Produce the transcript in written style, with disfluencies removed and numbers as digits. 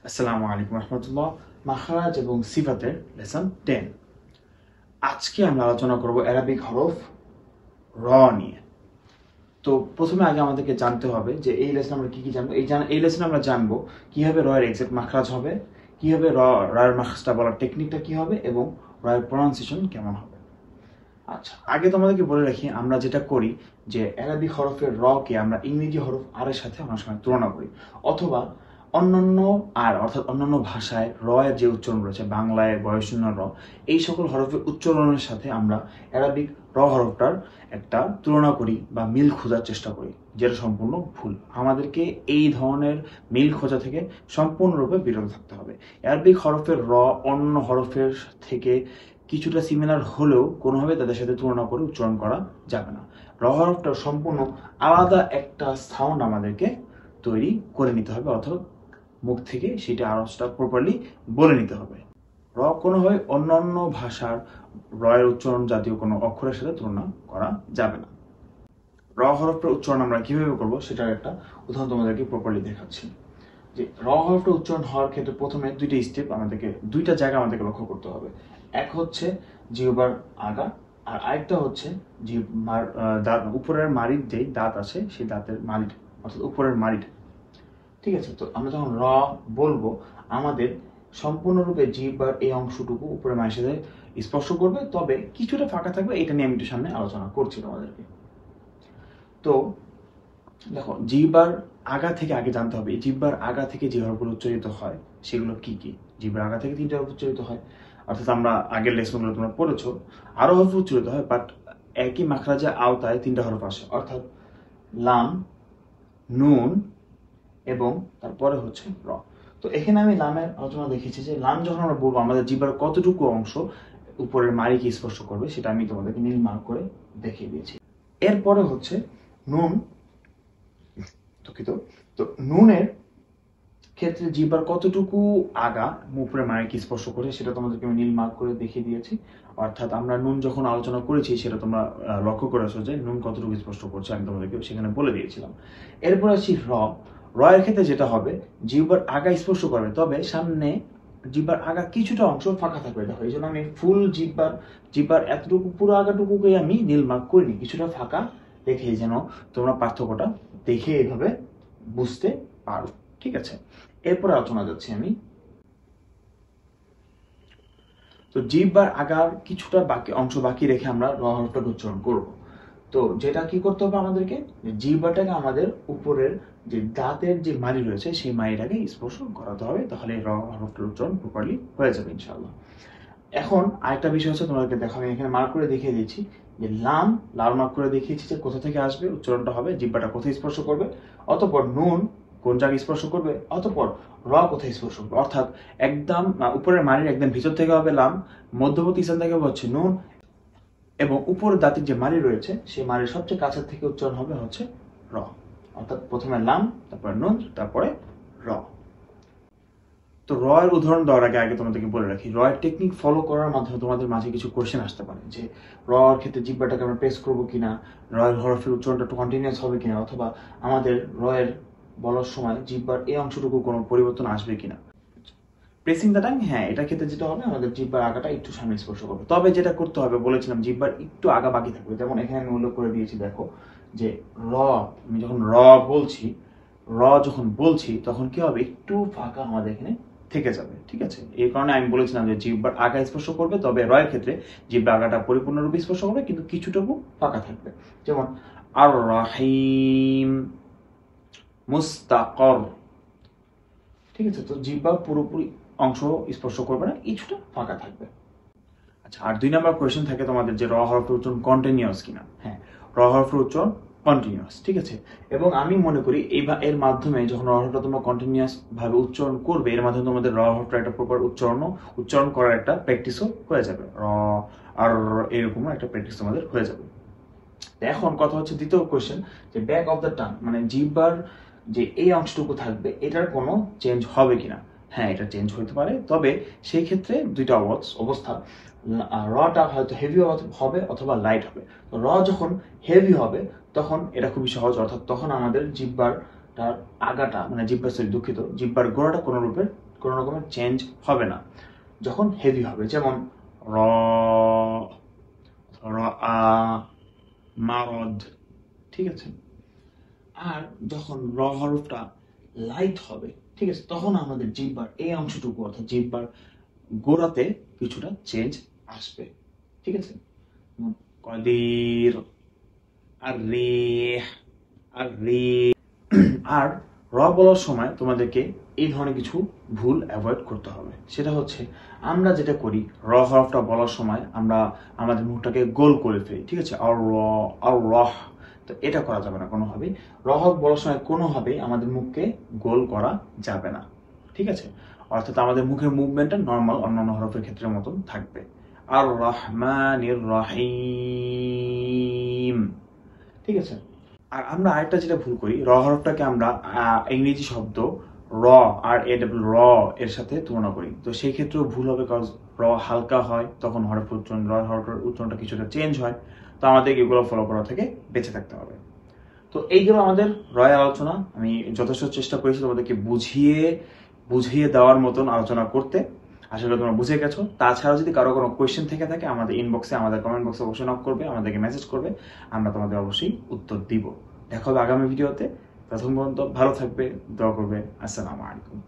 আসসালামু আলাইকুম রহমতুল্লাহ। মাখরাজ এবং সিফাতের লেসন 10। আজকে আমরা আলোচনা করব অ্যারাবিক হরফ র নিয়ে। তো প্রথমে আগে আমাদেরকে জানতে হবে যে এই লেসন আমরা কি কি জানবো। এই লেসনে আমরা জানবো কিভাবে র এর এক্সাক্ট মাখরাজ হবে, কিভাবে র এর মাখরাজটা বলার টেকনিকটা কি হবে এবং র এর প্রনাউন্সিয়েশন কেমন হবে। আচ্ছা, আগে তোমাদেরকে বলে রাখি, আমরা যেটা করি যে অ্যারাবিক হরফের র কে আমরা ইংরেজি হরফ আর এর সাথে অনেক সময় তুলনা করি, অথবা অন্যান্য আর অর্থাৎ অন্যান্য ভাষায় র এর যে উচ্চারণ রয়েছে, বাংলায় বয়শূন্য র, এই সকল হরফের উচ্চারণের সাথে আমরা অ্যারাবিক র হরফটার একটা তুলনা করি বা মিল খোঁজার চেষ্টা করি, যেটা সম্পূর্ণ ভুল। আমাদেরকে এই ধরনের মিল খোঁজা থেকে সম্পূর্ণরূপে বিরত থাকতে হবে। অ্যারাবিক হরফের র অন্য হরফের থেকে কিছুটা সিমিলার হলেও কোনোভাবে তাদের সাথে তুলনা করে উচ্চারণ করা যাবে না। র হরফটা সম্পূর্ণ আলাদা একটা সাউন্ড আমাদেরকে তৈরি করে নিতে হবে, অর্থাৎ মুখ থেকে সেটা আওয়াজটা প্রপারলি বলে নিতে হবে। র কোনোভাবে অন্যান্য ভাষার র এর উচ্চারণ জাতীয় কোনো অক্ষরের সাথে তুলনা করা যাবে না। র হরফটার উচ্চারণ আমরা কিভাবে করব সেটার একটা উদাহরণ তোমাদেরকে প্রপারলি দেখাচ্ছি। যে র হরফটা উচ্চারণ হওয়ার ক্ষেত্রে প্রথমে দুইটা জায়গা আমাদেরকে লক্ষ্য করতে হবে। এক হচ্ছে জিহ্বার আগা, আর আরেকটা হচ্ছে উপরের মাড়ির যে দাঁত আছে সেই দাঁতের মাড়িটা, অর্থাৎ উপরের মাড়িটা। ঠিক আছে, তো আমরা যখন র বলবো আমাদের সম্পূর্ণরূপে জিহ্বার এই অংশটুকু উপরের মাড়ির সাথে স্পর্শ করবে, তবে কিছুটা ফাঁকা থাকবে। এটা নিয়ে আমি একটু সামনে আলোচনা করছি তোমাদেরকে। তো দেখো, জিহ্বার আগা থেকে আগে জানতে হবে জিহ্বার আগা থেকে যে হরফগুলো উচ্চারিত হয় সেগুলো কি কি। জিহ্বার আগা থেকে 3টা হরফ উচ্চারিত হয়, অর্থাৎ আমরা আগের লেসনগুলো তোমরা পড়েছো, আরো হরফ উচ্চারিত হয়, বাট একই মাখরাজের আওতায় 3টা হরফ আসে, অর্থাৎ লাম, নুন এবং তারপরে হচ্ছে র। তো এখানে আমি লামের আলোচনা দেখেছি যে লাম যখন আমরা বলবো আমাদের জিহ্বার কতটুকু অংশ উপরের মাড়িকে স্পর্শ করবে সেটা আমি তোমাদেরকে নীল মার্ক করে দেখিয়ে দিয়েছি। এরপরে হচ্ছে নুন। দুঃখিত। তো নুনের ক্ষেত্রে জিহ্বার কতটুকু আগা উপরের মাড়িকে স্পর্শ করে সেটা তোমাদেরকে আমি নীল মার্ক করে দেখিয়ে দিয়েছি। অর্থাৎ আমরা নুন যখন আলোচনা করেছি সেটা তোমরা লক্ষ্য করেছো যে নুন কতটুকু স্পর্শ করছে, আমি তোমাদেরকে সেখানে বলে দিয়েছিলাম। এরপর আসছি র। র এর ক্ষেত্রে যেটা হবে, জিহ্বার আগা স্পর্শ করবে, তবে সামনে জিহ্বার আগা কিছুটা অংশ ফাঁকা থাকবে। দেখো, এই জন্য আমি ফুল জিহ্বার এতটুকু পুরো আগাটুকুকে আমি নীল মার্ক করিনি, কিছুটা ফাঁকা রেখে, যেন তোমরা পার্থক্যটা দেখে এইভাবে বুঝতে পারো। ঠিক আছে, এরপর আলোচনা যাচ্ছি আমি। তো জিহ্বার আগার কিছুটা অংশ বাকি রেখে আমরা র হরফটাকে উচ্চারণ করব। তো যেটা কি করতে হবে আমাদেরকে, জিহ্বাটাকে আমাদের উপরের যে দাঁতের যে মাড়ি রয়েছে সেই মাড়িটাকে স্পর্শ করাতে হবে, তাহলে র হরফটার উচ্চারণ প্রপারলি হয়ে যাবে ইনশাআল্লাহ। এখন আরেকটা বিষয় হচ্ছে, তোমাদেরকে দেখো আমি এখানে মার্ক করে দেখিয়ে দিয়েছি যে লাল মার্ক করে দেখিয়েছি যে কোথা থেকে আসবে, উচ্চারণটা হবে, জিহ্বাটা কোথায় স্পর্শ করবে, অতঃপর নুন কোন জায়গায় স্পর্শ করবে, অতঃপর র কোথায় স্পর্শ করবে। অর্থাৎ একদম উপরের মাড়ির একদম ভিতর থেকে হবে লাম, মধ্যবর্তী স্থান থেকে হচ্ছে নুন, এবং উপরের দাঁতের যে মাড়ি রয়েছে সেই মাড়ির সবচেয়ে কাছের থেকে উচ্চারণ হবে হচ্ছে র। অর্থাৎ প্রথমে লাম, তারপরে নুন, তারপরে র। তো র এর উদাহরণ দেওয়ার আগে তোমাদেরকে বলে রাখি, র এর টেকনিক ফলো করার মাধ্যমে তোমাদের মাঝে কিছু কোশ্চেন আসতে পারে যে র এর ক্ষেত্রে জিহ্বাটাকে আমরা প্রেস করবো কিনা, র এর হরফের উচ্চারণটা একটু কন্টিনিউয়াস হবে কিনা, অথবা আমাদের র এর বলার সময় জিহ্বার এই অংশটুকু কোনো পরিবর্তন আসবে কিনা। প্রেসিং দ্য টাং, হ্যাঁ, এটার ক্ষেত্রে যেটা হবে আমাদের জিহ্বার আগাটা একটু সামনে স্পর্শ করবে, তবে যেটা করতে হবে বলেছিলাম জিহ্বার একটু আগা বাকি থাকবে। যেমন এখানে আমি উল্লেখ করে দিয়েছি, দেখো যে আমি যখন যখন বলছি তখন কি হবে, একটু ফাঁকা আমাদের এখানে থেকে যাবে। ঠিক আছে, এই কারণে আমি বলেছিলাম যে জিহ্বার আগা স্পর্শ করবে, তবে র এর ক্ষেত্রে জিহ্বার আগাটা পরিপূর্ণরূপে স্পর্শ করবে, কিন্তু কিছুটুকু ফাঁকা থাকবে। যেমন আর রাহিম, মুস্তাকর। ঠিক আছে, তো জিহ্বা পুরোপুরি অংশ স্পর্শ করবে না, কিছুটা ফাঁকা থাকবে। আচ্ছা, আর 2 নম্বর কোয়েশ্চেন থাকে তোমাদের যে র হরফের উচ্চারণ কন্টিনিউয়াস কিনা। হ্যাঁ, র হরফের উচ্চারণ কন্টিনিউয়াস। ঠিক আছে, এবং আমি মনে করি এর মাধ্যমে যখন র হরফটা তোমরা কন্টিনিউয়াস ভাবে উচ্চারণ করবে, এর মাধ্যমে তোমাদের র হরফটা একটা প্রপার উচ্চারণ করার একটা প্র্যাকটিসও হয়ে যাবে। র আর এরকম একটা প্র্যাকটিস তোমাদের হয়ে যাবে। এখন কথা হচ্ছে দ্বিতীয় কোয়েশ্চেন, যে ব্যাক অফ দ্য টাং, মানে জিহ্বার যে এই অংশটুকু থাকবে এটার কোনো চেঞ্জ হবে কিনা। হ্যাঁ, এটা চেঞ্জ হতে পারে, তবে সেই ক্ষেত্রে দুইটা অবস্থা, রটা হয়তো হেভি হবে অথবা লাইট হবে। তো র যখন হেভি হবে তখন এটা খুবই সহজ, অর্থাৎ তখন আমাদের জিহ্বার আগাটা, মানে জিহ্বার গোড়াটা কোনো রূপে কোনো রকমের চেঞ্জ হবে না। যখন হেভি হবে, যেমন র, মারদ, ঠিক আছে। আর যখন র হরফটা লাইট হবে, ঠিক আছে, তখন আমাদের জিহ্বার এই অংশটুকু অর্থাৎ জিহ্বার গোড়াতে কিছুটা চেঞ্জ আসবে, ঠিক আছে। কদির, আর রিহ, আর রিহ। আর র বলার সময় তোমাদেরকে এই ধরনের কিছু ভুল অ্যাভয়েড করতে হবে। সেটা হচ্ছে, আমরা যেটা করি র হরফটা বলার সময় আমরা আমাদের মুখটাকে গোল করে ফেলি, ঠিক আছে, আর র, আর রহ। তো এটা করা যাবে না কোনোভাবেই। র হরফ বলার সময় কোনোভাবেই আমাদের মুখকে গোল করা যাবে না, ঠিক আছে। অর্থাৎ আমাদের মুখের মুভমেন্টটা নর্মাল অন্যান্য হরফের ক্ষেত্রের মতন থাকবে। আর রহমানির রহিম, ঠিক আছে। আর আমরা আরেকটা যেটা ভুল করি, র হরফটাকে আমরা ইংরেজি শব্দ র, আর এ ডাবল র এর সাথে তুলনা করি। তো সেই ক্ষেত্রেও ভুল হবে, কারণ র হালকা হয়, তখন হরফ উচ্চারণ, র হরফের উচ্চারণটা কিছুটা চেঞ্জ হয়। তো আমাদের এগুলো ফলো করা থেকে বেঁচে থাকতে হবে। তো এই গেল আমাদের রয়ের আলোচনা। আমি যথেষ্ট চেষ্টা করেছি তোমাদেরকে বুঝিয়ে দেওয়ার মতন আলোচনা করতে। আশা করি তোমরা বুঝে গেছো। তাছাড়াও যদি কারো কোনো কোয়েশ্চেন থেকে থাকে, আমাদের ইনবক্সে, আমাদের কমেন্ট বক্সে অবশ্যই নক করবে, আমাদেরকে মেসেজ করবে, আমরা তোমাদের অবশ্যই উত্তর দিব। দেখা হবে আগামী ভিডিওতে। ততক্ষণ পর্যন্ত ভালো থাকবে, দোয়া করবে। আসসালামু আলাইকুম।